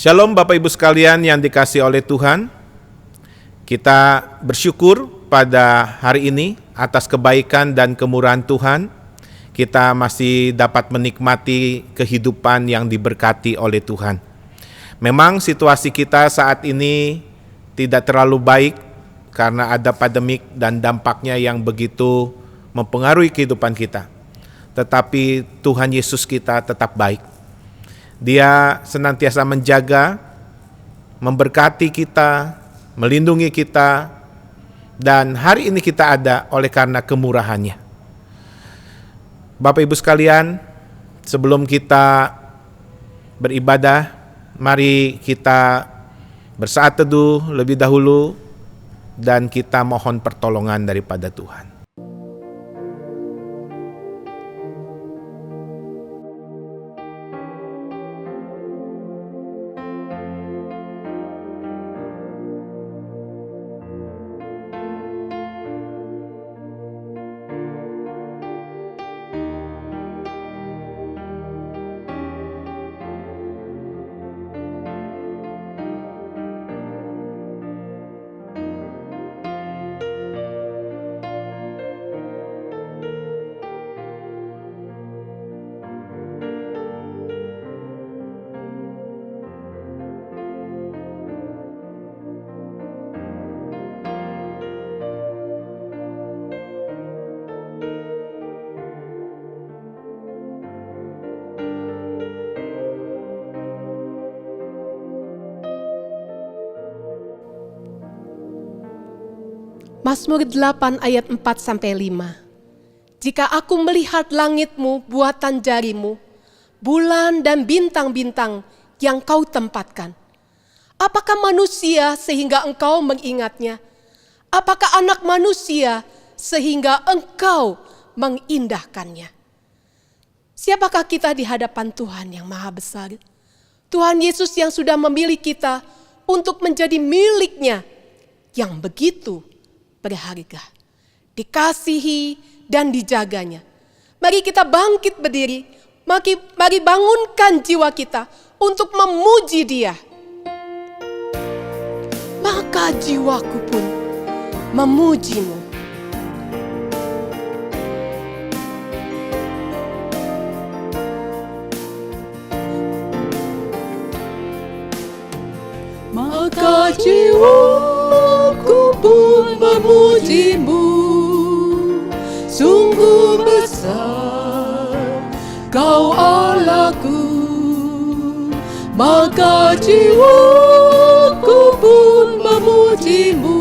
Shalom Bapak Ibu sekalian yang dikasihi oleh Tuhan. Kita bersyukur pada hari ini atas kebaikan dan kemurahan Tuhan. Kita masih dapat menikmati kehidupan yang diberkati oleh Tuhan. Memang situasi kita saat ini tidak terlalu baik karena ada pandemik dan dampaknya yang begitu mempengaruhi kehidupan kita. Tetapi Tuhan Yesus kita tetap baik. Dia senantiasa menjaga, memberkati kita, melindungi kita, dan hari ini kita ada oleh karena kemurahannya. Bapak Ibu sekalian, sebelum kita beribadah, mari kita bersaat teduh lebih dahulu dan kita mohon pertolongan daripada Tuhan. Mazmur 8 ayat 4-5. Jika aku melihat langitmu, buatan jarimu, bulan dan bintang-bintang yang kau tempatkan, apakah manusia sehingga engkau mengingatnya? Apakah anak manusia sehingga engkau mengindahkannya? Siapakah kita di hadapan Tuhan yang maha besar? Tuhan Yesus yang sudah memilih kita untuk menjadi miliknya yang begitu berharga, dikasihi dan dijaganya. Mari kita bangkit berdiri, mari bangunkan jiwa kita untuk memuji Dia. Maka jiwaku pun memuji-Mu. Maka jiwaku pun memuji-Mu. Sungguh besar Kau Allahku. Maka jiwaku pun memuji-Mu.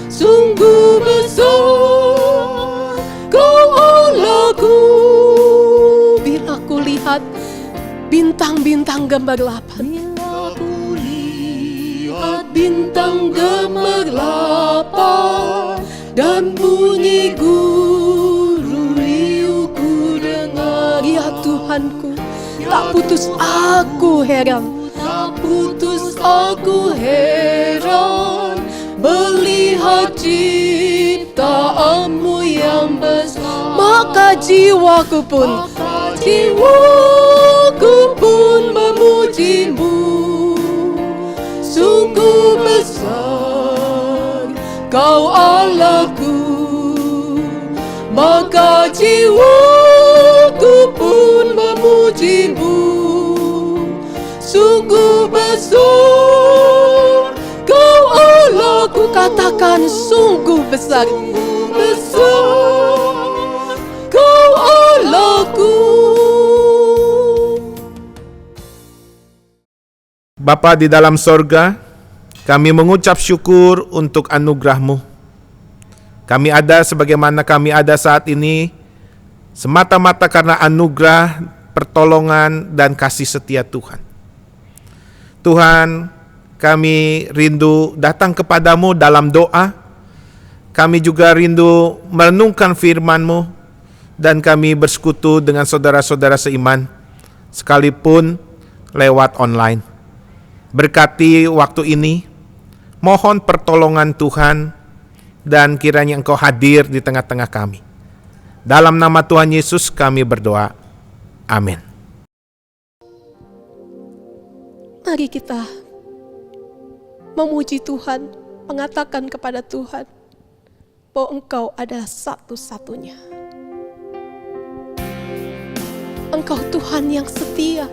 Sungguh besar Kau Allahku. Bila ku lihat bintang-bintang gemerlapan, bintang gemerlapan dan bunyi guru riuhku dengar. Ya Tuhanku, tak putus aku heran, tak putus aku heran melihat ciptaan-Mu yang besar. Maka jiwaku pun memuji-Mu. Sungguh besar Kau Allahku. Maka jiwaku pun memuji-Mu. Sungguh besar Kau katakan sungguh besar. Besar Kau Allahku. Bapa di dalam sorga, kami mengucap syukur untuk anugerah-Mu. Kami ada sebagaimana kami ada saat ini, semata-mata karena anugerah, pertolongan, dan kasih setia Tuhan. Tuhan, kami rindu datang kepadamu dalam doa. Kami juga rindu merenungkan firman-Mu, dan kami bersekutu dengan saudara-saudara seiman, sekalipun lewat online. Berkati waktu ini, mohon pertolongan Tuhan, dan kiranya Engkau hadir di tengah-tengah kami. Dalam nama Tuhan Yesus kami berdoa. Amin. Mari kita memuji Tuhan, mengatakan kepada Tuhan bahwa Engkau adalah satu-satunya. Engkau Tuhan yang setia.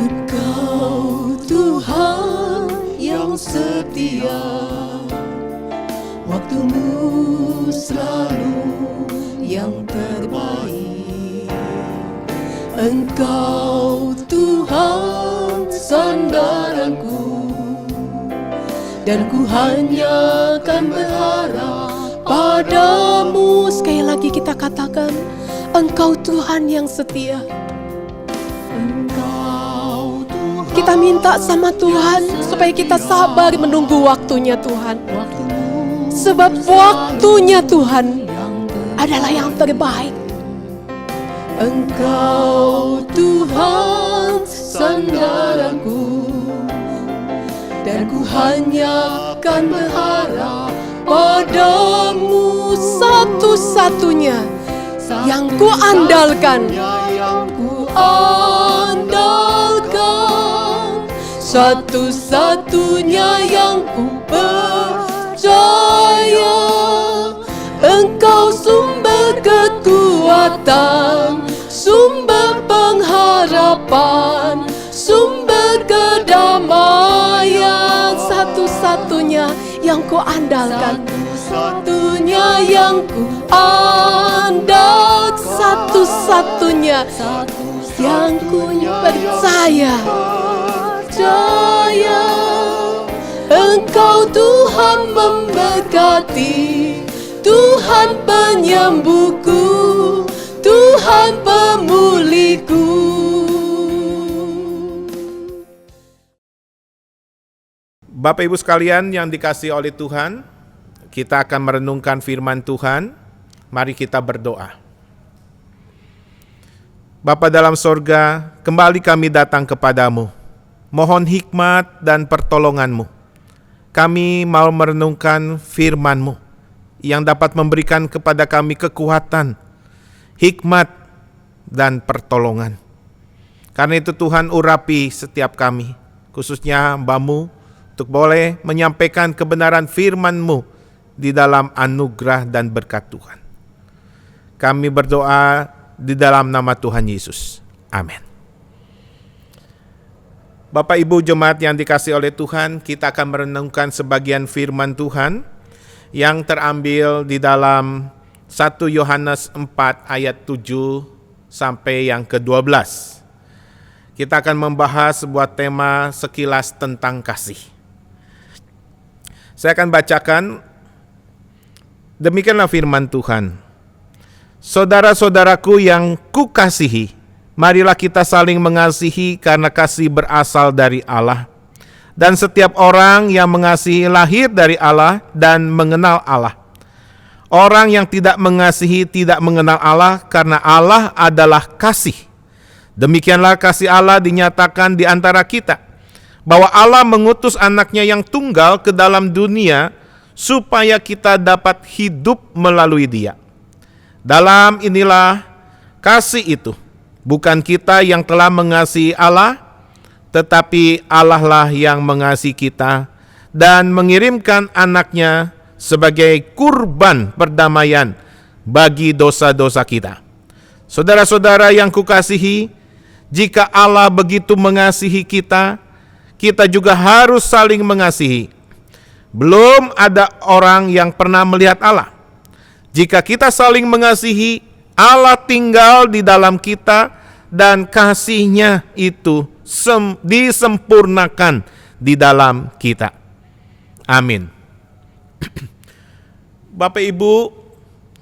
Engkau Tuhan yang setia, waktumu selalu yang terbaik. Engkau Tuhan sandaranku, dan ku hanya akan berharap padamu. Sekali lagi kita katakan, Engkau Tuhan yang setia. Kita minta sama Tuhan supaya kita sabar menunggu waktunya Tuhan. Sebab waktunya Tuhan adalah yang terbaik. Engkau Tuhan sandaranku, dan ku hanya akan berharap padamu. Satu-satunya yang ku andalkan, satu-satunya yang ku percaya. Engkau sumber kekuatan, sumber pengharapan, sumber kedamaian. Satu-satunya yang ku andalkan, satu-satunya yang ku andalkan, satu-satunya yang ku percaya. Engkau Tuhan memberkati, Tuhan penyembuhku, Tuhan pemulihku. Bapak Ibu sekalian yang dikasihi oleh Tuhan, kita akan merenungkan firman Tuhan. Mari kita berdoa. Bapa dalam sorga, kembali kami datang kepadamu. Mohon hikmat dan pertolongan-Mu. Kami mau merenungkan firman-Mu yang dapat memberikan kepada kami kekuatan, hikmat, dan pertolongan. Karena itu Tuhan urapi setiap kami, khususnya hamba-Mu, untuk boleh menyampaikan kebenaran firman-Mu di dalam anugerah dan berkat Tuhan. Kami berdoa di dalam nama Tuhan Yesus. Amin. Bapak Ibu jemaat yang dikasihi oleh Tuhan, kita akan merenungkan sebagian firman Tuhan yang terambil di dalam 1 Yohanes 4 ayat 7 sampai yang ke-12. Kita akan membahas sebuah tema sekilas tentang kasih. Saya akan bacakan, demikianlah firman Tuhan. Saudara-saudaraku yang kukasihi, marilah kita saling mengasihi karena kasih berasal dari Allah. Dan setiap orang yang mengasihi lahir dari Allah dan mengenal Allah. Orang yang tidak mengasihi tidak mengenal Allah karena Allah adalah kasih. Demikianlah kasih Allah dinyatakan di antara kita, bahwa Allah mengutus anaknya yang tunggal ke dalam dunia supaya kita dapat hidup melalui Dia. Dalam inilah kasih itu, bukan kita yang telah mengasihi Allah, tetapi Allah lah yang mengasihi kita dan mengirimkan anaknya sebagai kurban perdamaian bagi dosa-dosa kita. Saudara-saudara yang kukasihi, jika Allah begitu mengasihi kita, kita juga harus saling mengasihi. Belum ada orang yang pernah melihat Allah. Jika kita saling mengasihi, Allah tinggal di dalam kita dan kasih-Nya itu disempurnakan di dalam kita. Amin. Bapak, Ibu,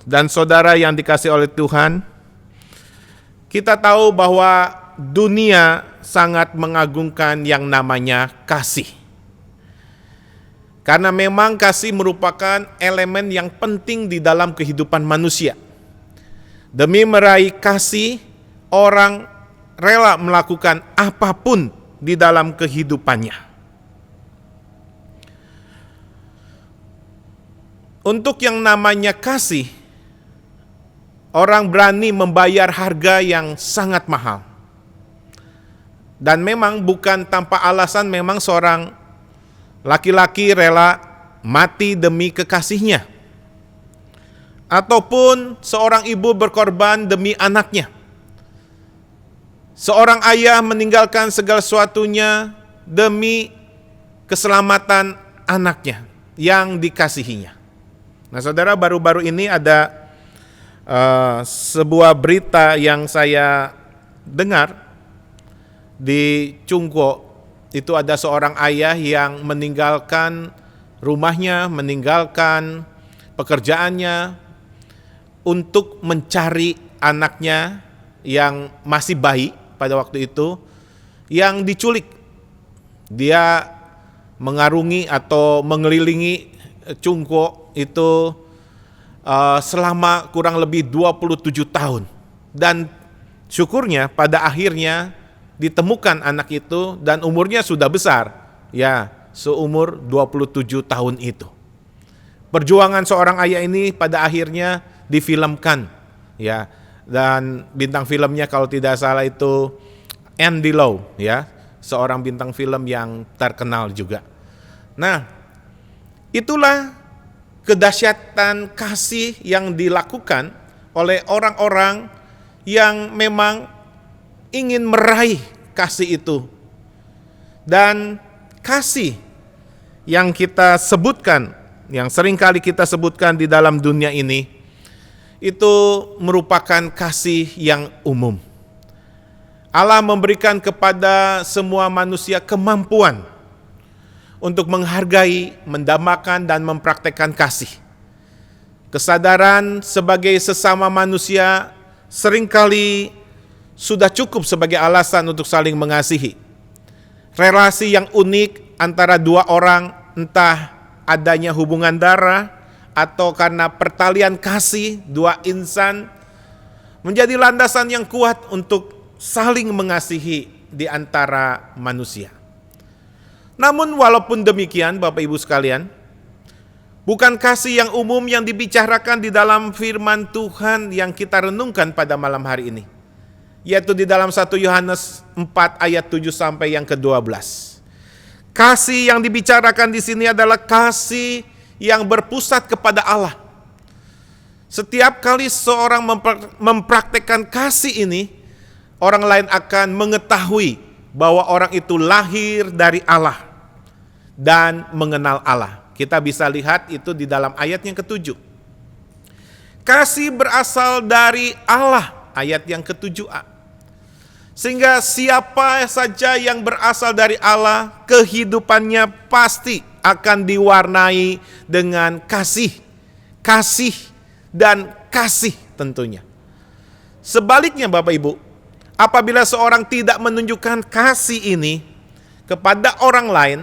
dan saudara yang dikasihi oleh Tuhan, kita tahu bahwa dunia sangat mengagungkan yang namanya kasih. Karena memang kasih merupakan elemen yang penting di dalam kehidupan manusia. Demi meraih kasih, orang rela melakukan apapun di dalam kehidupannya. Untuk yang namanya kasih, orang berani membayar harga yang sangat mahal. Dan memang bukan tanpa alasan, memang seorang laki-laki rela mati demi kekasihnya. Ataupun seorang ibu berkorban demi anaknya. Seorang ayah meninggalkan segala sesuatunya demi keselamatan anaknya yang dikasihinya. Nah, saudara, baru-baru ini ada sebuah berita yang saya dengar di Cungko. Itu ada seorang ayah yang meninggalkan rumahnya, meninggalkan pekerjaannya untuk mencari anaknya yang masih bayi pada waktu itu, yang diculik. Dia mengarungi atau mengelilingi Cungko itu selama kurang lebih 27 tahun. Dan syukurnya pada akhirnya ditemukan anak itu dan umurnya sudah besar. Ya, seumur 27 tahun itu. Perjuangan seorang ayah ini pada akhirnya difilmkan. Ya, dan bintang filmnya kalau tidak salah itu Andy Lau, ya, seorang bintang film yang terkenal juga. Nah, itulah kedahsyatan kasih yang dilakukan oleh orang-orang yang memang ingin meraih kasih itu. Dan kasih yang kita sebutkan, yang seringkali kita sebutkan di dalam dunia ini, itu merupakan kasih yang umum. Allah memberikan kepada semua manusia kemampuan untuk menghargai, mendambakan, dan mempraktekkan kasih. Kesadaran sebagai sesama manusia seringkali sudah cukup sebagai alasan untuk saling mengasihi. Relasi yang unik antara dua orang, entah adanya hubungan darah atau karena pertalian kasih dua insan, menjadi landasan yang kuat untuk saling mengasihi di antara manusia. Namun walaupun demikian, Bapak Ibu sekalian, bukan kasih yang umum yang dibicarakan di dalam firman Tuhan yang kita renungkan pada malam hari ini, yaitu di dalam 1 Yohanes 4 ayat 7 sampai yang ke-12. Kasih yang dibicarakan di sini adalah kasih yang berpusat kepada Allah. Setiap kali seorang mempraktekkan kasih ini, orang lain akan mengetahui bahwa orang itu lahir dari Allah dan mengenal Allah. Kita bisa lihat itu di dalam ayat yang ke-7. Kasih berasal dari Allah, ayat yang ke-7a. Sehingga siapa saja yang berasal dari Allah, kehidupannya pasti akan diwarnai dengan kasih, kasih, dan kasih tentunya. Sebaliknya Bapak Ibu, apabila seorang tidak menunjukkan kasih ini kepada orang lain,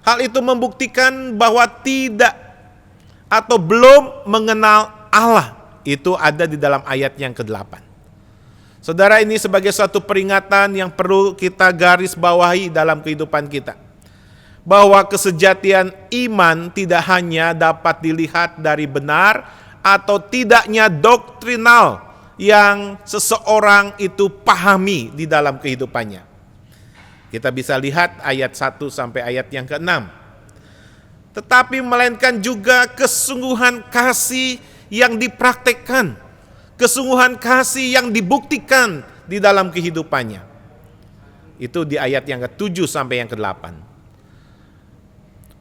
hal itu membuktikan bahwa tidak atau belum mengenal Allah. Itu ada di dalam ayat yang ke-8. Saudara, ini sebagai suatu peringatan yang perlu kita garis bawahi dalam kehidupan kita. Bahwa kesejatian iman tidak hanya dapat dilihat dari benar atau tidaknya doktrinal yang seseorang itu pahami di dalam kehidupannya. Kita bisa lihat ayat 1 sampai ayat yang ke-6. tetapi melainkan juga kesungguhan kasih yang dipraktekkan, kesungguhan kasih yang dibuktikan di dalam kehidupannya. Itu di ayat yang ke-7 sampai yang ke-8.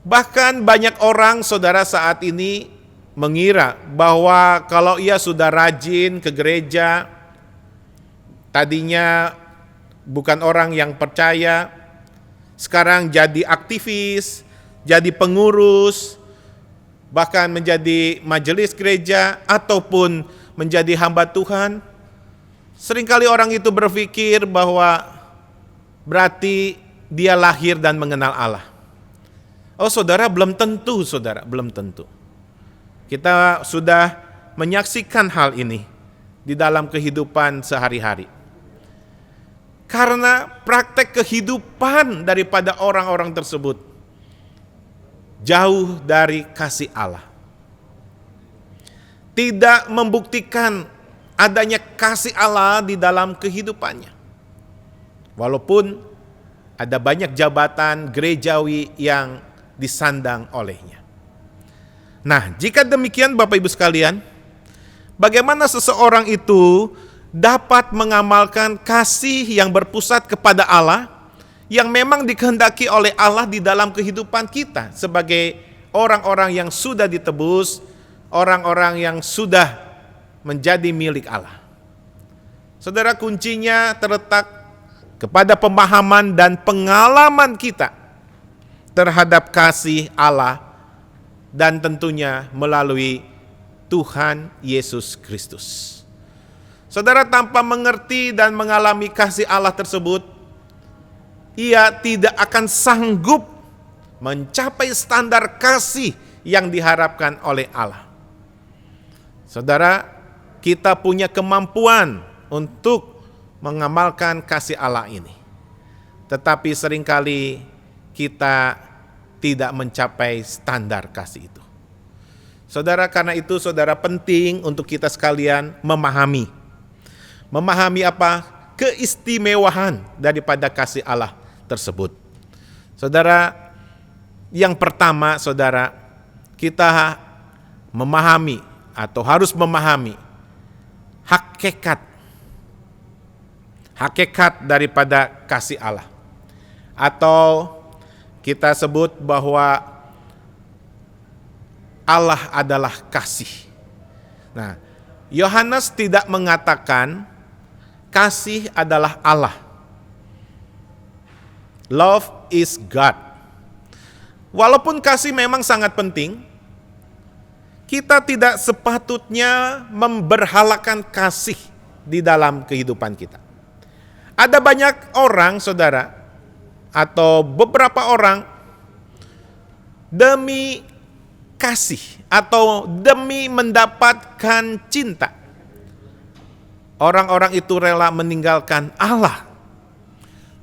Bahkan banyak orang, saudara, saat ini mengira bahwa kalau ia sudah rajin ke gereja, tadinya bukan orang yang percaya, sekarang jadi aktivis, jadi pengurus, bahkan menjadi majelis gereja ataupun menjadi hamba Tuhan. Seringkali orang itu berpikir bahwa berarti dia lahir dan mengenal Allah. Oh saudara, belum tentu saudara, belum tentu. Kita sudah menyaksikan hal ini di dalam kehidupan sehari-hari. Karena praktek kehidupan daripada orang-orang tersebut jauh dari kasih Allah. Tidak membuktikan adanya kasih Allah di dalam kehidupannya. Walaupun ada banyak jabatan gerejawi yang disandang olehnya. Nah, jika demikian Bapak Ibu sekalian, bagaimana seseorang itu dapat mengamalkan kasih yang berpusat kepada Allah, yang memang dikehendaki oleh Allah di dalam kehidupan kita sebagai orang-orang yang sudah ditebus, orang-orang yang sudah menjadi milik Allah. Saudara, kuncinya terletak kepada pemahaman dan pengalaman kita terhadap kasih Allah dan tentunya melalui Tuhan Yesus Kristus. Saudara, tanpa mengerti dan mengalami kasih Allah tersebut, ia tidak akan sanggup mencapai standar kasih yang diharapkan oleh Allah. Saudara, kita punya kemampuan untuk mengamalkan kasih Allah ini. Tetapi seringkali kita tidak mencapai standar kasih itu. Saudara, karena itu saudara penting untuk kita sekalian memahami. Memahami apa? Keistimewaan daripada kasih Allah tersebut. Saudara, yang pertama saudara, kita memahami atau harus memahami hakikat daripada kasih Allah. Atau kita sebut bahwa Allah adalah kasih. Nah, Yohanes tidak mengatakan kasih adalah Allah. Love is God. Walaupun kasih memang sangat penting, kita tidak sepatutnya memberhalakan kasih di dalam kehidupan kita. Ada banyak orang, saudara, atau beberapa orang demi kasih atau demi mendapatkan cinta, orang-orang itu rela meninggalkan Allah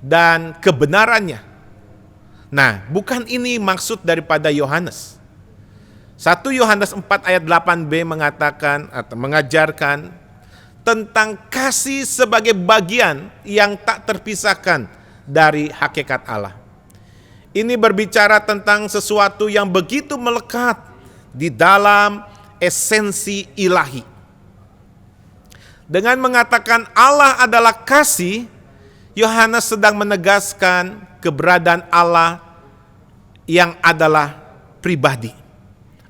dan kebenarannya. Nah, bukan ini maksud daripada Yohanes. 1 Yohanes 4 ayat 8b mengatakan atau mengajarkan tentang kasih sebagai bagian yang tak terpisahkan dari hakikat Allah. Ini berbicara tentang sesuatu yang begitu melekat di dalam esensi ilahi. Dengan mengatakan Allah adalah kasih, Yohanes sedang menegaskan keberadaan Allah yang adalah pribadi.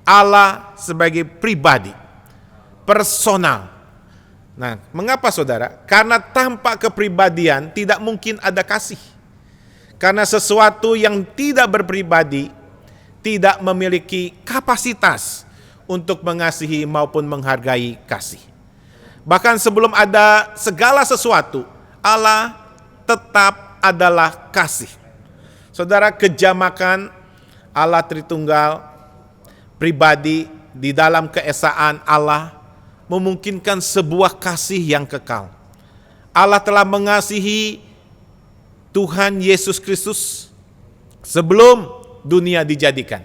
Allah sebagai pribadi, personal. Nah, mengapa saudara? Karena tanpa kepribadian tidak mungkin ada kasih. Karena sesuatu yang tidak berpribadi tidak memiliki kapasitas untuk mengasihi maupun menghargai kasih. Bahkan sebelum ada segala sesuatu, Allah tetap adalah kasih. Saudara, kejamakan Allah Tritunggal pribadi di dalam keesaan Allah memungkinkan sebuah kasih yang kekal. Allah telah mengasihi Tuhan Yesus Kristus sebelum dunia dijadikan.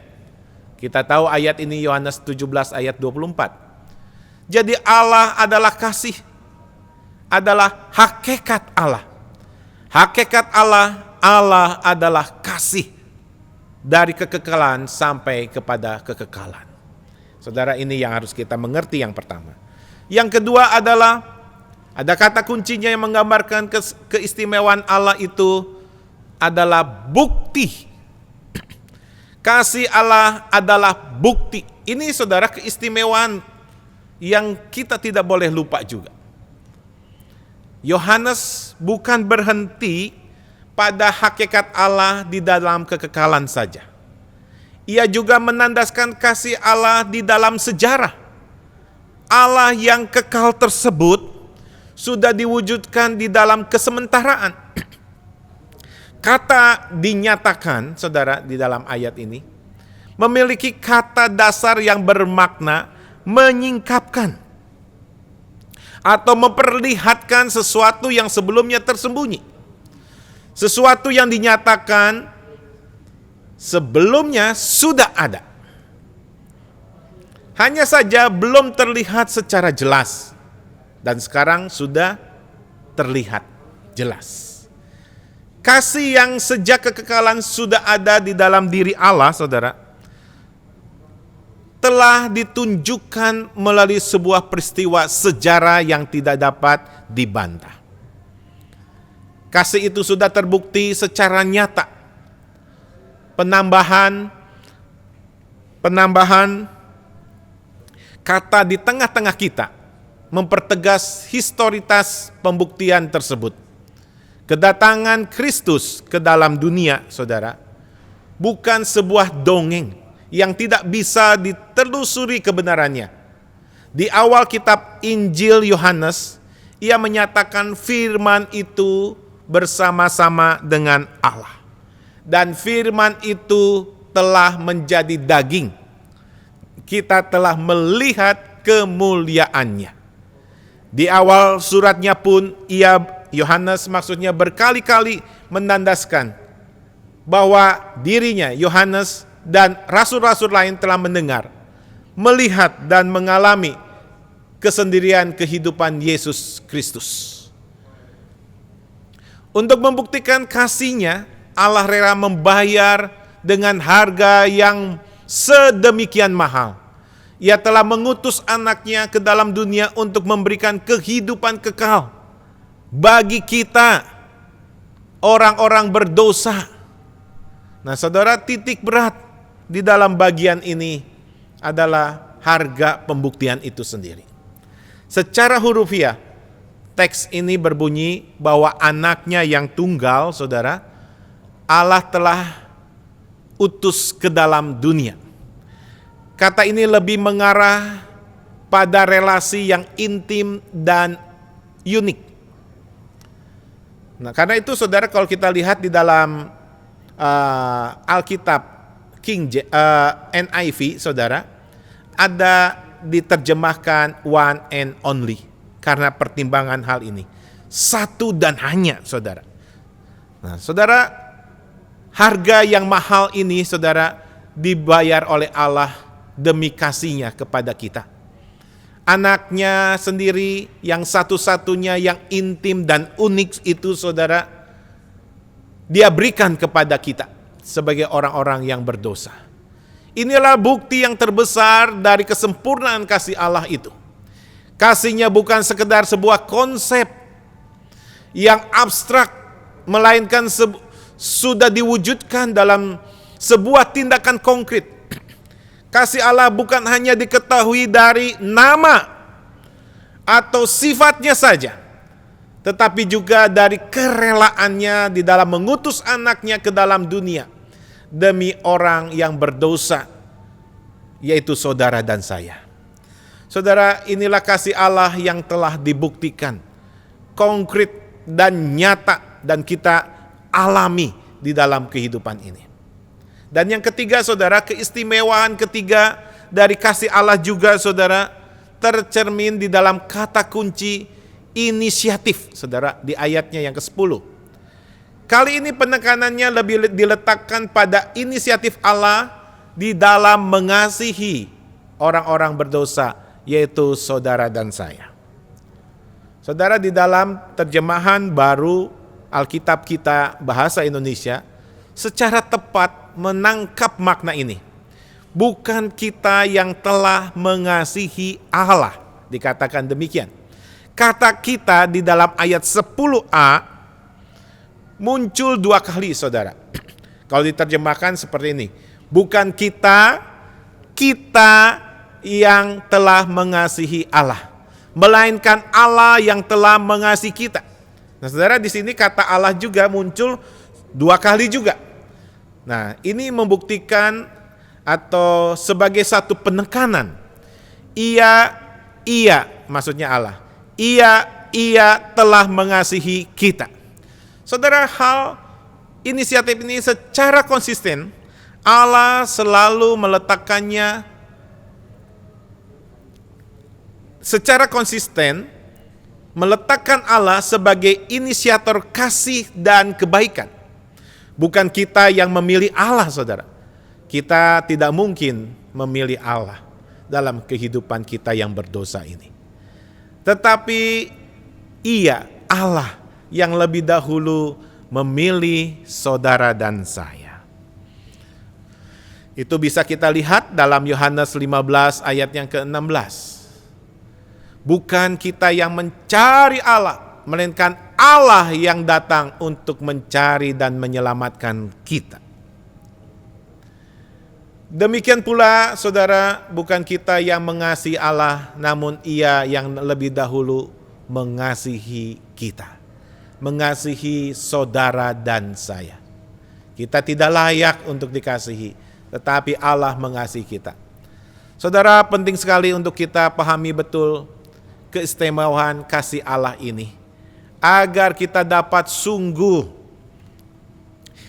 Kita tahu ayat ini Yohanes 17 ayat 24. Jadi Allah adalah kasih, adalah hakikat Allah. Hakikat Allah, Allah adalah kasih. dari kekekalan sampai kepada kekekalan. Saudara, ini yang harus kita mengerti yang pertama. Yang kedua adalah, ada kata kuncinya yang menggambarkan keistimewaan Allah itu adalah bukti. Kasih Allah adalah bukti. Ini saudara keistimewaan yang kita tidak boleh lupa juga. Yohanes bukan berhenti pada hakikat Allah di dalam kekekalan saja. Ia juga menandaskan kasih Allah di dalam sejarah. Allah yang kekal tersebut sudah diwujudkan di dalam kesementaraan. Kata dinyatakan, saudara, di dalam ayat ini memiliki kata dasar yang bermakna menyingkapkan atau memperlihatkan sesuatu yang sebelumnya tersembunyi. Sesuatu yang dinyatakan sebelumnya sudah ada. Hanya saja belum terlihat secara jelas, dan sekarang sudah terlihat jelas. Kasih yang sejak kekekalan sudah ada di dalam diri Allah, saudara, telah ditunjukkan melalui sebuah peristiwa sejarah yang tidak dapat dibantah. Kasih itu sudah terbukti secara nyata. Penambahan kata di tengah-tengah kita mempertegas historitas pembuktian tersebut. Kedatangan Kristus ke dalam dunia, saudara, bukan sebuah dongeng yang tidak bisa ditelusuri kebenarannya. Di awal kitab Injil Yohanes, ia menyatakan firman itu bersama-sama dengan Allah. Dan firman itu telah menjadi daging. Kita telah melihat kemuliaannya. Di awal suratnya pun Yohanes maksudnya berkali-kali menandaskan bahwa dirinya, Yohanes dan rasul-rasul lain telah mendengar, melihat dan mengalami kesendirian kehidupan Yesus Kristus. Untuk membuktikan kasih-Nya, Allah rela membayar dengan harga yang sedemikian mahal. Ia telah mengutus anaknya ke dalam dunia untuk memberikan kehidupan kekal bagi kita, orang-orang berdosa. Nah, saudara, titik berat di dalam bagian ini adalah harga pembuktian itu sendiri. Secara hurufiah, teks ini berbunyi bahwa anaknya yang tunggal, saudara, Allah telah utus ke dalam dunia. Kata ini lebih mengarah pada relasi yang intim dan unik. Nah, karena itu saudara, kalau kita lihat di dalam Alkitab NIV, saudara, ada diterjemahkan one and only karena pertimbangan hal ini. Satu dan hanya, saudara. Nah, saudara, harga yang mahal ini, saudara, dibayar oleh Allah demi kasih-Nya kepada kita. Anaknya sendiri yang satu-satunya yang intim dan unik itu, saudara, Dia berikan kepada kita sebagai orang-orang yang berdosa. Inilah bukti yang terbesar dari kesempurnaan kasih Allah itu. Kasih-Nya bukan sekedar sebuah konsep yang abstrak, melainkan sudah diwujudkan dalam sebuah tindakan konkret. Kasih Allah bukan hanya diketahui dari nama atau sifatnya saja, tetapi juga dari kerelaannya di dalam mengutus anaknya ke dalam dunia demi orang yang berdosa, yaitu saudara dan saya. Saudara, inilah kasih Allah yang telah dibuktikan, konkret dan nyata, dan kita alami di dalam kehidupan ini. Dan yang ketiga, saudara, keistimewaan ketiga dari kasih Allah juga, saudara, tercermin di dalam kata kunci inisiatif, saudara, di ayatnya yang ke-10. Kali ini penekanannya lebih diletakkan pada inisiatif Allah di dalam mengasihi orang-orang berdosa, yaitu saudara dan saya. Saudara, di dalam terjemahan baru Alkitab kita bahasa Indonesia, secara tepat menangkap makna ini. Bukan kita yang telah mengasihi Allah, dikatakan demikian. Kata kita di dalam ayat 10a muncul 2 kali, saudara. Kalau diterjemahkan seperti ini, bukan kita yang telah mengasihi Allah, melainkan Allah yang telah mengasihi kita. Nah, saudara, di sini kata Allah juga muncul 2 kali juga. Nah, ini membuktikan atau sebagai satu penekanan. Ia maksudnya Allah. Ia telah mengasihi kita. Saudara, hal inisiatif ini secara konsisten Allah selalu meletakkannya secara konsisten, meletakkan Allah sebagai inisiator kasih dan kebaikan. Bukan kita yang memilih Allah, saudara. Kita tidak mungkin memilih Allah dalam kehidupan kita yang berdosa ini. Tetapi Allah yang lebih dahulu memilih saudara dan saya. Itu bisa kita lihat dalam Yohanes 15 ayat yang ke-16. Bukan kita yang mencari Allah, melainkan Allah yang datang untuk mencari dan menyelamatkan kita. Demikian pula, saudara, bukan kita yang mengasihi Allah, namun Ia yang lebih dahulu mengasihi kita. Mengasihi saudara dan saya. Kita tidak layak untuk dikasihi, tetapi Allah mengasihi kita. Saudara, penting sekali untuk kita pahami betul keistimewaan kasih Allah ini, agar kita dapat sungguh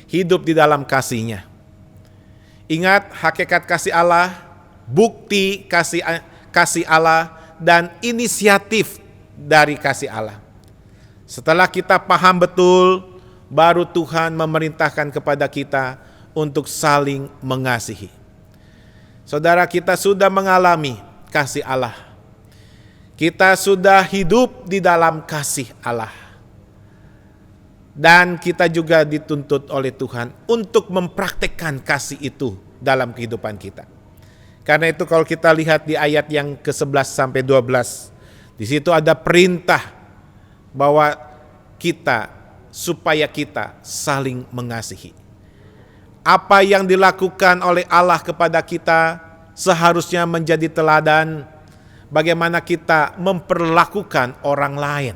hidup di dalam kasih-Nya. Ingat hakikat kasih Allah, bukti kasih Allah, dan inisiatif dari kasih Allah. Setelah kita paham betul, baru Tuhan memerintahkan kepada kita untuk saling mengasihi. Saudara, kita sudah mengalami kasih Allah. Kita sudah hidup di dalam kasih Allah. Dan kita juga dituntut oleh Tuhan untuk mempraktekkan kasih itu dalam kehidupan kita. Karena itu kalau kita lihat di ayat yang ke-11 sampai 12, di situ ada perintah bahwa supaya kita saling mengasihi. Apa yang dilakukan oleh Allah kepada kita seharusnya menjadi teladan bagaimana kita memperlakukan orang lain.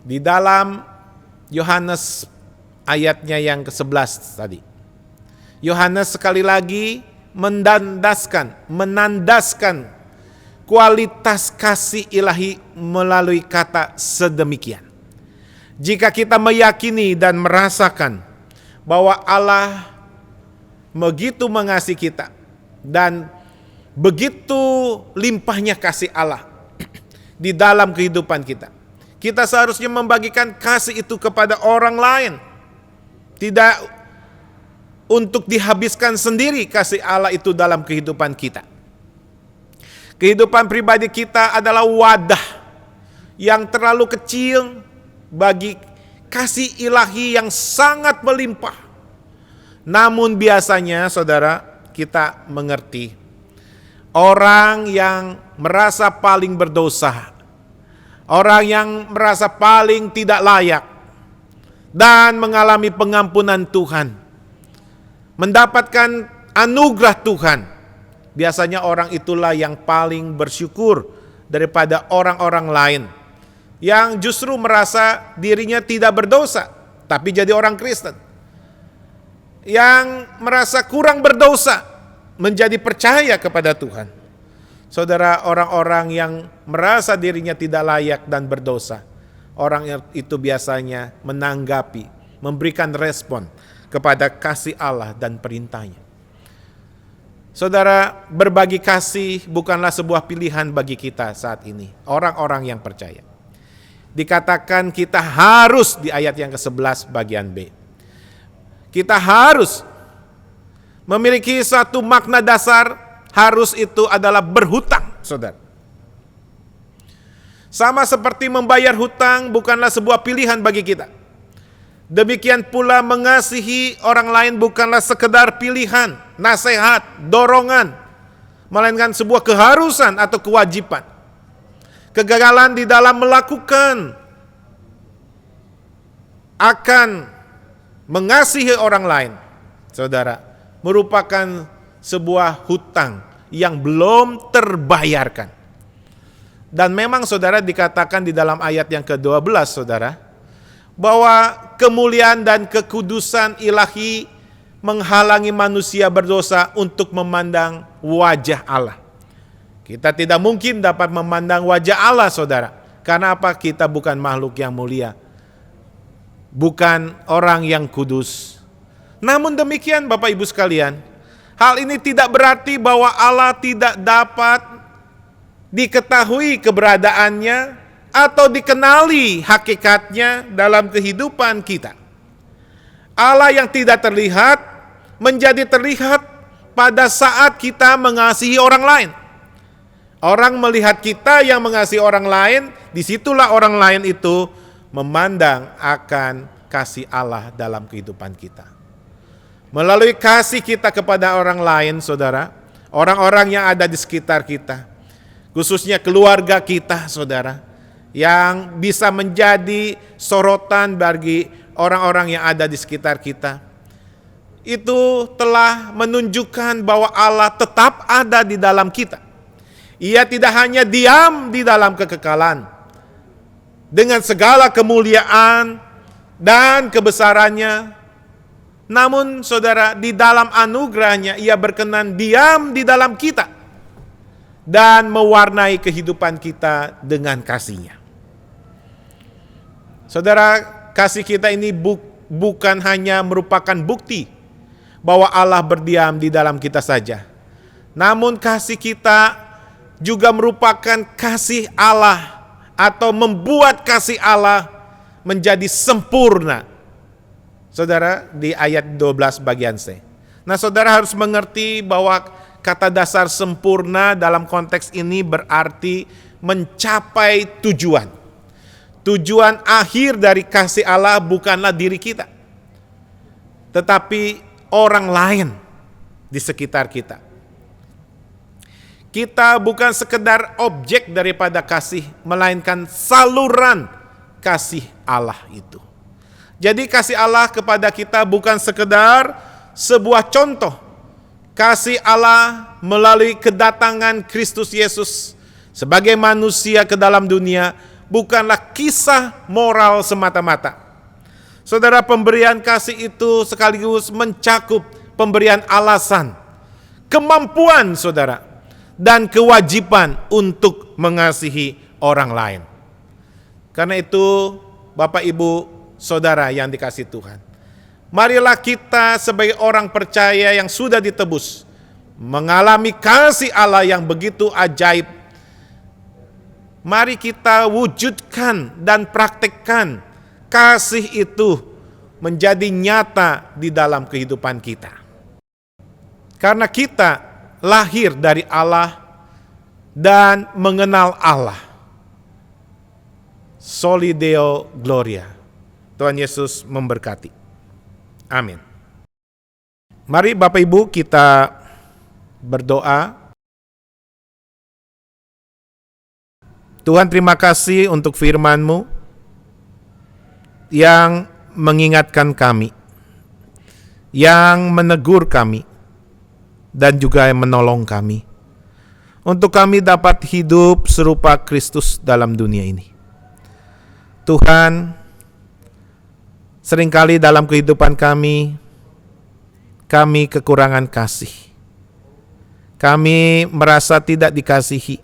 Di dalam Yohanes ayatnya yang ke-11 tadi, Yohanes sekali lagi menandaskan kualitas kasih ilahi melalui kata sedemikian. Jika kita meyakini dan merasakan bahwa Allah begitu mengasihi kita dan begitu limpahnya kasih Allah di dalam kehidupan kita, kita seharusnya membagikan kasih itu kepada orang lain. Tidak untuk dihabiskan sendiri kasih Allah itu dalam kehidupan kita. Kehidupan pribadi kita adalah wadah yang terlalu kecil bagi kasih ilahi yang sangat melimpah. Namun biasanya, saudara, kita mengerti orang yang merasa paling berdosa, orang yang merasa paling tidak layak dan mengalami pengampunan Tuhan, mendapatkan anugerah Tuhan, biasanya orang itulah yang paling bersyukur daripada orang-orang lain yang justru merasa dirinya tidak berdosa tapi jadi orang Kristen, yang merasa kurang berdosa menjadi percaya kepada Tuhan. Saudara, orang-orang yang merasa dirinya tidak layak dan berdosa, orang itu biasanya menanggapi, memberikan respon kepada kasih Allah dan perintahnya. Saudara, berbagi kasih bukanlah sebuah pilihan bagi kita saat ini, orang-orang yang percaya. Dikatakan kita harus, di ayat yang ke-11 bagian B, kita harus memiliki satu makna dasar. Harus itu adalah berhutang, saudara. Sama seperti membayar hutang bukanlah sebuah pilihan bagi kita. Demikian pula mengasihi orang lain bukanlah sekedar pilihan, nasihat, dorongan, melainkan sebuah keharusan atau kewajiban. Kegagalan di dalam melakukan akan mengasihi orang lain, saudara, merupakan sebuah hutang yang belum terbayarkan. Dan memang saudara dikatakan di dalam ayat yang ke-12 saudara, bahwa kemuliaan dan kekudusan ilahi menghalangi manusia berdosa untuk memandang wajah Allah. Kita tidak mungkin dapat memandang wajah Allah saudara. Karena apa? Kita bukan makhluk yang mulia, bukan orang yang kudus. Namun demikian Bapak Ibu sekalian, hal ini tidak berarti bahwa Allah tidak dapat diketahui keberadaannya atau dikenali hakikatnya dalam kehidupan kita. Allah yang tidak terlihat menjadi terlihat pada saat kita mengasihi orang lain. Orang melihat kita yang mengasihi orang lain, disitulah orang lain itu memandang akan kasih Allah dalam kehidupan kita. Melalui kasih kita kepada orang lain, saudara, orang-orang yang ada di sekitar kita, khususnya keluarga kita, saudara, yang bisa menjadi sorotan bagi orang-orang yang ada di sekitar kita, itu telah menunjukkan bahwa Allah tetap ada di dalam kita. Ia tidak hanya diam di dalam kekekalan, dengan segala kemuliaan dan kebesarannya, namun saudara, di dalam anugerahnya Ia berkenan diam di dalam kita dan mewarnai kehidupan kita dengan kasih-Nya. Saudara, kasih kita ini bukan hanya merupakan bukti bahwa Allah berdiam di dalam kita saja. Namun kasih kita juga merupakan kasih Allah atau membuat kasih Allah menjadi sempurna. Saudara, di ayat 12 bagian C. Nah, saudara harus mengerti bahwa kata dasar sempurna dalam konteks ini berarti mencapai tujuan. Tujuan akhir dari kasih Allah bukanlah diri kita, tetapi orang lain di sekitar kita. Kita bukan sekedar objek daripada kasih, melainkan saluran kasih Allah itu. Jadi kasih Allah kepada kita bukan sekedar sebuah contoh. Kasih Allah melalui kedatangan Kristus Yesus sebagai manusia ke dalam dunia bukanlah kisah moral semata-mata. Saudara, pemberian kasih itu sekaligus mencakup pemberian alasan, kemampuan saudara, dan kewajiban untuk mengasihi orang lain. Karena itu, Bapak Ibu Saudara yang dikasihi Tuhan, marilah kita sebagai orang percaya yang sudah ditebus, mengalami kasih Allah yang begitu ajaib. Mari kita wujudkan dan praktekkan kasih itu menjadi nyata di dalam kehidupan kita. Karena kita lahir dari Allah dan mengenal Allah. Soli Deo Gloria. Tuhan Yesus memberkati. Amin. Mari Bapak Ibu kita berdoa. Tuhan, terima kasih untuk firman-Mu yang mengingatkan kami, yang menegur kami, dan juga yang menolong kami, untuk kami dapat hidup serupa Kristus dalam dunia ini. Tuhan, seringkali dalam kehidupan kami kekurangan kasih. Kami merasa tidak dikasihi,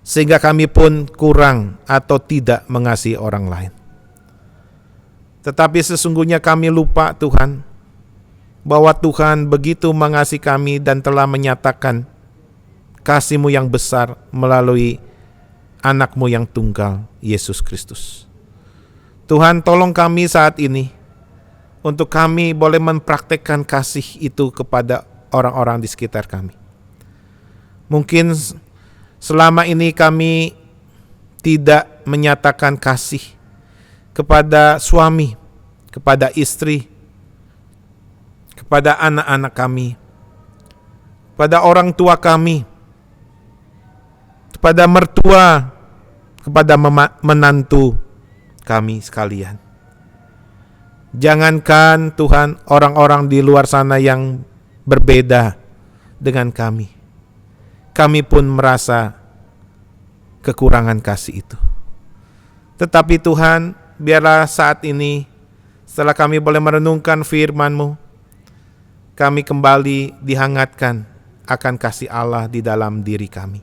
sehingga kami pun kurang atau tidak mengasihi orang lain. Tetapi sesungguhnya kami lupa Tuhan, bahwa Tuhan begitu mengasihi kami dan telah menyatakan kasih-Mu yang besar melalui anak-Mu yang tunggal, Yesus Kristus. Tuhan, tolong kami saat ini, untuk kami boleh mempraktekkan kasih itu kepada orang-orang di sekitar kami. Mungkin selama ini kami tidak menyatakan kasih kepada suami, kepada istri, kepada anak-anak kami, kepada orang tua kami, kepada mertua, kepada menantu kami sekalian. Jangankan Tuhan orang-orang di luar sana yang berbeda dengan kami pun merasa kekurangan kasih itu. Tetapi Tuhan, biarlah saat ini setelah kami boleh merenungkan firman-Mu, kami kembali dihangatkan akan kasih Allah di dalam diri kami.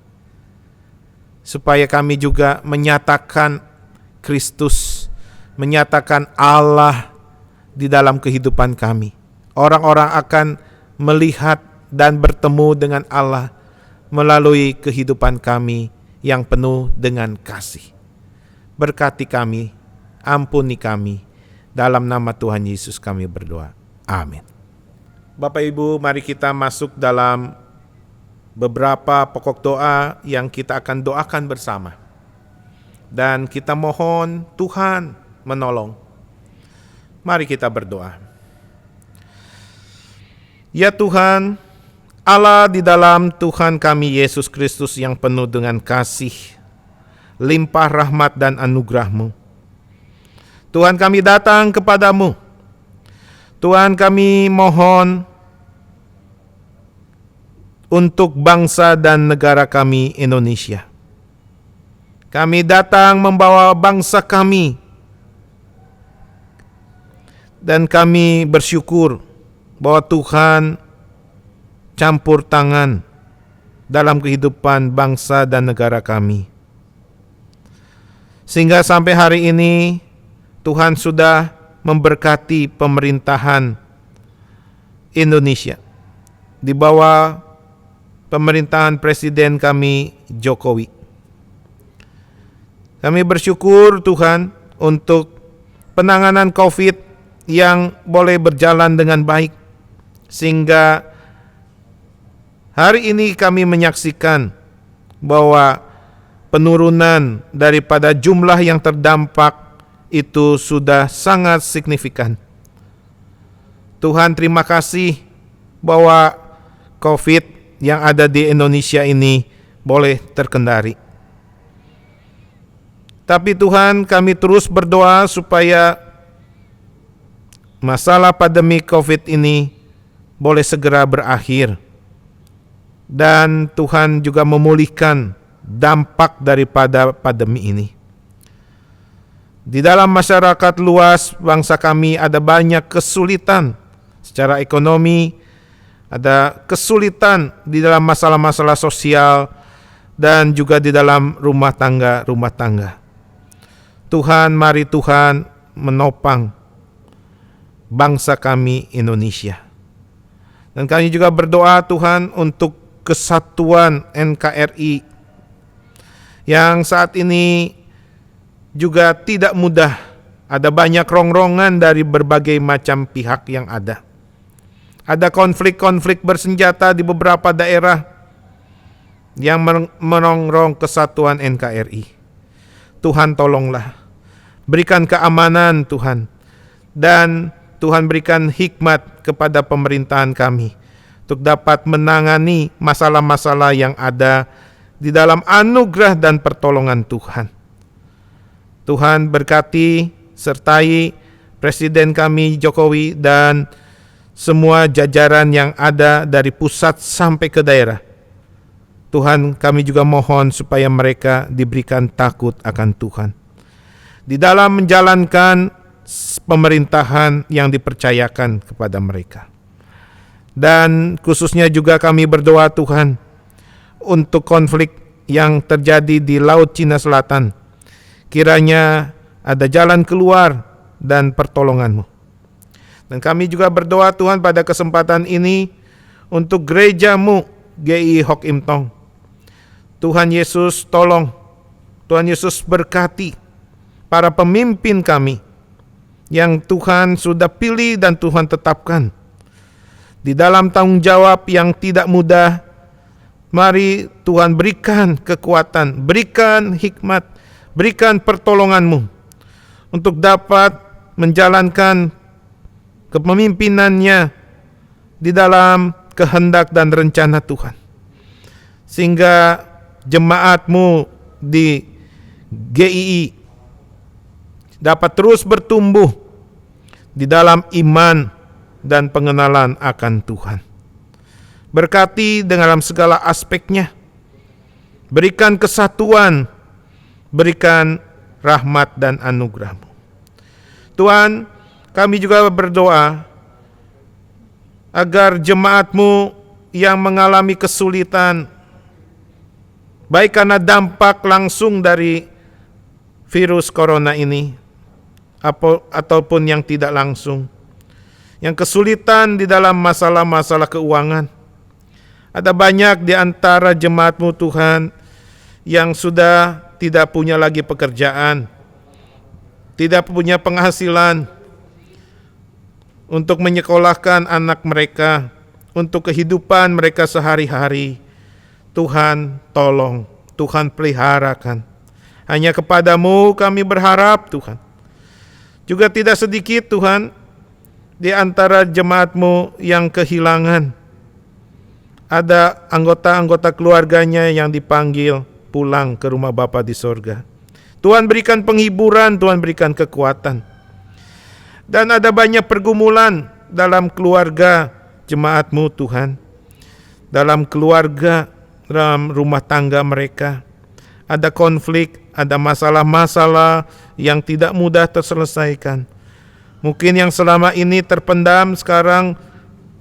Supaya kami juga menyatakan Kristus, menyatakan Allah di dalam kehidupan kami. Orang-orang akan melihat dan bertemu dengan Allah melalui kehidupan kami yang penuh dengan kasih. Berkati kami, ampuni kami, dalam nama Tuhan Yesus kami berdoa. Amin. Bapak Ibu, mari kita masuk dalam beberapa pokok doa yang kita akan doakan bersama. Dan kita mohon Tuhan menolong. Mari kita berdoa. Ya Tuhan, Allah di dalam Tuhan kami Yesus Kristus yang penuh dengan kasih, limpah rahmat dan anugerah-Mu. Tuhan, kami datang kepadamu. Tuhan, kami mohon untuk bangsa dan negara kami Indonesia. Kami datang membawa bangsa kami, dan kami bersyukur bahwa Tuhan campur tangan dalam kehidupan bangsa dan negara kami. Sehingga sampai hari ini Tuhan sudah memberkati pemerintahan Indonesia di bawah pemerintahan Presiden kami Jokowi. Kami bersyukur Tuhan untuk penanganan COVID yang boleh berjalan dengan baik, sehingga hari ini kami menyaksikan bahwa penurunan daripada jumlah yang terdampak itu sudah sangat signifikan. Tuhan, terima kasih bahwa COVID yang ada di Indonesia ini boleh terkendali. Tapi Tuhan, kami terus berdoa supaya masalah pandemi COVID ini boleh segera berakhir. Dan Tuhan juga memulihkan dampak daripada pandemi ini. Di dalam masyarakat luas bangsa kami ada banyak kesulitan secara ekonomi, ada kesulitan di dalam masalah-masalah sosial, dan juga di dalam rumah tangga. Tuhan, mari Tuhan menopang bangsa kami Indonesia. Dan kami juga berdoa Tuhan untuk kesatuan NKRI yang saat ini juga tidak mudah. Ada banyak rongrongan dari berbagai macam pihak yang ada. Ada konflik-konflik bersenjata di beberapa daerah yang merongrong kesatuan NKRI. Tuhan, tolonglah, berikan keamanan Tuhan, dan Tuhan berikan hikmat kepada pemerintahan kami untuk dapat menangani masalah-masalah yang ada di dalam anugerah dan pertolongan Tuhan. Tuhan, berkati, sertai Presiden kami Jokowi dan semua jajaran yang ada dari pusat sampai ke daerah. Tuhan, kami juga mohon supaya mereka diberikan takut akan Tuhan di dalam menjalankan pemerintahan yang dipercayakan kepada mereka. Dan khususnya juga kami berdoa Tuhan untuk konflik yang terjadi di Laut Cina Selatan. Kiranya ada jalan keluar dan pertolongan-Mu. Dan kami juga berdoa Tuhan pada kesempatan ini untuk gereja-Mu GI Hock Im Tong. Tuhan Yesus tolong, Tuhan Yesus berkati para pemimpin kami yang Tuhan sudah pilih dan Tuhan tetapkan di dalam tanggung jawab yang tidak mudah. Mari Tuhan berikan kekuatan, berikan hikmat, berikan pertolongan-Mu untuk dapat menjalankan kepemimpinannya di dalam kehendak dan rencana Tuhan. Sehingga jemaat-Mu di GII dapat terus bertumbuh di dalam iman dan pengenalan akan Tuhan. Berkati dalam segala aspeknya. Berikan kesatuan, berikan rahmat dan anugerah-Mu. Tuhan, kami juga berdoa agar jemaat-Mu yang mengalami kesulitan, baik karena dampak langsung dari virus corona ini, ataupun yang tidak langsung, yang kesulitan di dalam masalah-masalah keuangan. Ada banyak di antara jemaat-Mu Tuhan yang sudah tidak punya lagi pekerjaan, tidak punya penghasilan untuk menyekolahkan anak mereka, untuk kehidupan mereka sehari-hari. Tuhan tolong, Tuhan peliharakan. Hanya kepadamu kami berharap Tuhan. Juga tidak sedikit Tuhan di antara jemaat-Mu yang kehilangan. Ada anggota-anggota keluarganya yang dipanggil pulang ke rumah Bapa di sorga. Tuhan berikan penghiburan, Tuhan berikan kekuatan. Dan ada banyak pergumulan dalam keluarga jemaat-Mu Tuhan. Dalam keluarga, dalam rumah tangga mereka. Ada konflik, ada masalah-masalah yang tidak mudah terselesaikan. Mungkin yang selama ini terpendam sekarang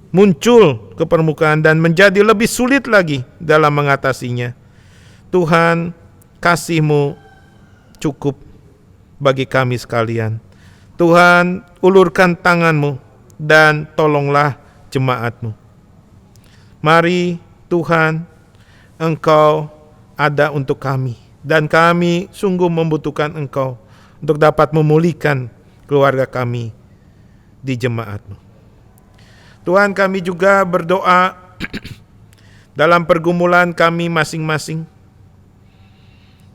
muncul ke permukaan dan menjadi lebih sulit lagi dalam mengatasinya. Tuhan, kasih-Mu cukup bagi kami sekalian. Tuhan, ulurkan tangan-Mu dan tolonglah jemaat-Mu. Mari Tuhan, Engkau ada untuk kami, dan kami sungguh membutuhkan Engkau untuk dapat memulihkan keluarga kami di jemaat-Mu. Tuhan, kami juga berdoa dalam pergumulan kami masing-masing,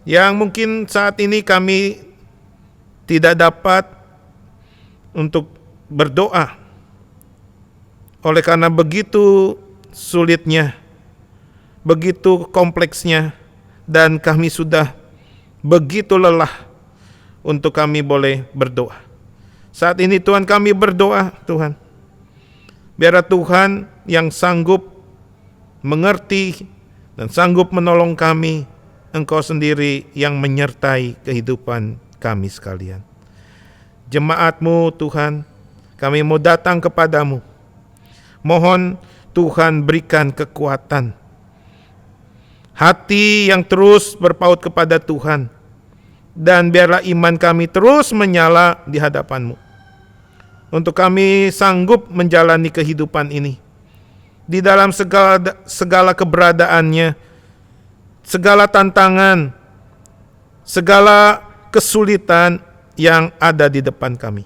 yang mungkin saat ini kami tidak dapat untuk berdoa oleh karena begitu sulitnya, begitu kompleksnya, dan kami sudah begitu lelah untuk kami boleh berdoa. Saat ini Tuhan, kami berdoa Tuhan, biarlah Tuhan yang sanggup mengerti dan sanggup menolong kami, Engkau sendiri yang menyertai kehidupan kami sekalian. Jemaat-Mu Tuhan, kami mau datang kepadamu. Mohon Tuhan berikan kekuatan, hati yang terus berpaut kepada Tuhan, dan biarlah iman kami terus menyala di hadapan-Mu, untuk kami sanggup menjalani kehidupan ini di dalam segala keberadaannya, segala tantangan, segala kesulitan yang ada di depan kami.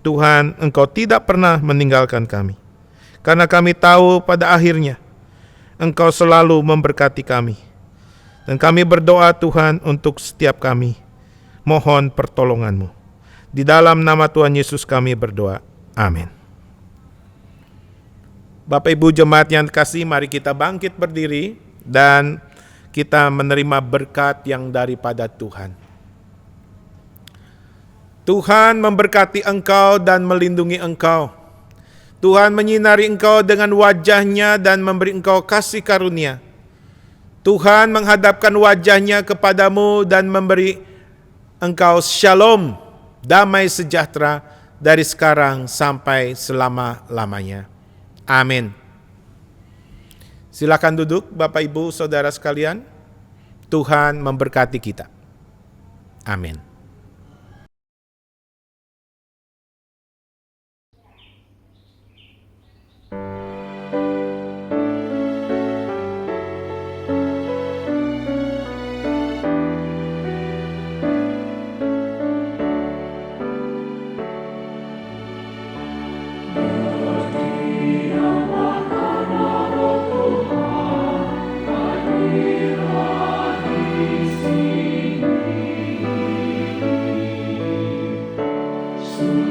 Tuhan, Engkau tidak pernah meninggalkan kami, karena kami tahu pada akhirnya Engkau selalu memberkati kami. Dan kami berdoa Tuhan untuk setiap kami, mohon pertolongan-Mu. Di dalam nama Tuhan Yesus kami berdoa. Amin. Bapak Ibu jemaat yang kasih, mari kita bangkit berdiri dan kita menerima berkat yang daripada Tuhan. Tuhan memberkati engkau dan melindungi engkau. Tuhan menyinari engkau dengan wajah-Nya dan memberi engkau kasih karunia. Tuhan menghadapkan wajah-Nya kepadamu dan memberi engkau shalom, damai sejahtera dari sekarang sampai selama-lamanya. Amin. Silakan duduk Bapak Ibu Saudara sekalian. Tuhan memberkati kita. Amin. Suka